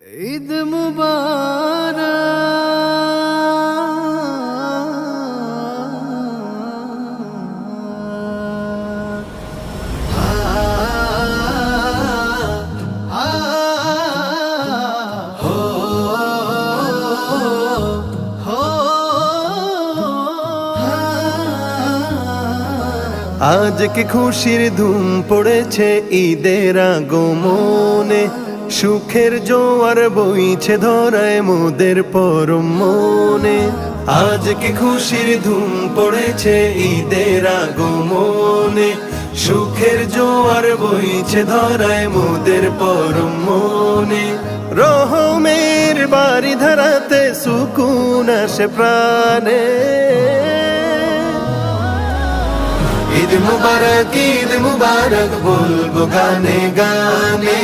ঈদ মুবারক। আজ কি খুশির ধুম পড়েছে ঈদের আগমনে, সুখের জোয়ার বইছে ধরায় মোদের পরম মনে। আজ কি খুশির ধুম পড়েছে ঈদের আগমনে, সুখের জোয়ার বইছে ধরায় মোদের পরম মনে। রহমের বাড়ি ধারাতে সুকুন আসে প্রাণে। ঈদ মুবারক বলবো গানে গানে,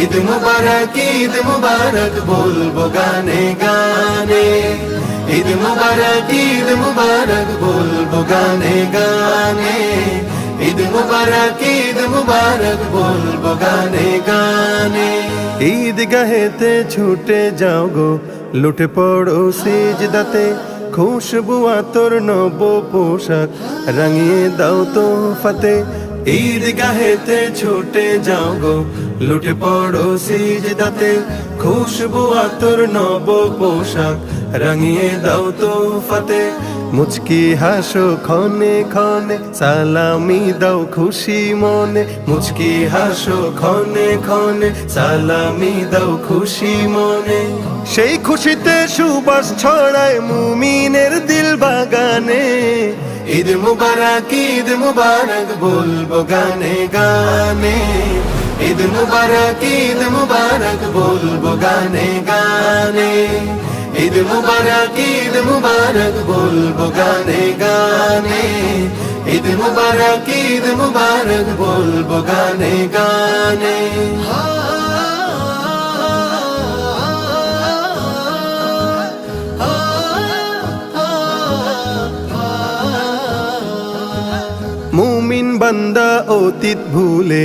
ঈদ মুবারক বলবো গানে গানে, ঈদ মুবারক বলবো গানে গানে, ঈদ মুবারক বলবো গানে গানে। ঈদ গাহেতে ছুটে যাও গো, লুটে পড়ো সিজদাতে, খুশবু আতর নব পোশাক রাঙিয়ে দাও তো ফাতে। ঈদ গাহেতে ছুটে যাও গো, লুটে পড়ো সিজদাতে, খুশবু আতর নব পোশাক রাঙিয়ে দাও তো ফাতে। মুচকি হাসো ক্ষণে ক্ষণে, সালামি দাও খুশি মনে। মুচকি হাসো ক্ষণে ক্ষণে, সালামি দাও খুশি মনে। সেই খুশিতে সুবাস ছড়ায় মুমিনের দিল বাগানে। ঈদ মুবারক বলবো গানে গানে, ঈদ মুবারক বলবো গানে গানে, ঈদ মুবারক বলবো গানে গানে, ঈদ মুবারক বলবো গানে গানে। মুমিন বান্দা অতীত ভুলে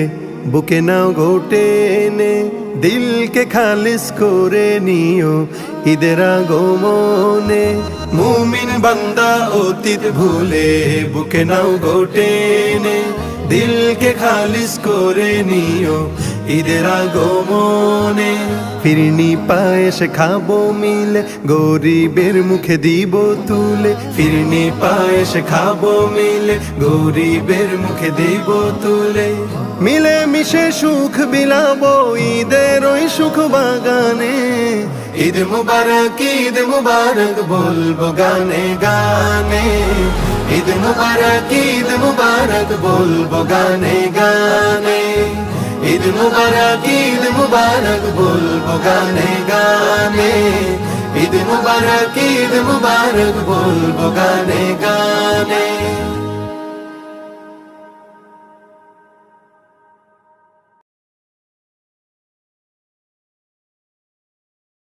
বুকে নাও গোটে এনে, দিলকে খালিস করে নিও ঈদের আগমনে। মুমিন বান্দা অতীত ভুলে বুকে নাও গোটে এনে, দিলকে খালিস করে নিও ঈদের আগমনে। ফিরনি পায়েস খাবো মিলে, গরিবের মুখে দিব তুলে। ফিরনি পায়েস খাবো মিলে, গরিবের মুখে দিব তুলে। মিলে মিশে সুখ বিলাবো ঈদের ওই সুখ বাগানে। ঈদ মুবারক বলবো গানে গানে, ঈদ মুবারক বলবো গানে গানে, ঈদ মুবারক বলবো গানে গানে, ঈদ মুবারক বলবো গানে গানে।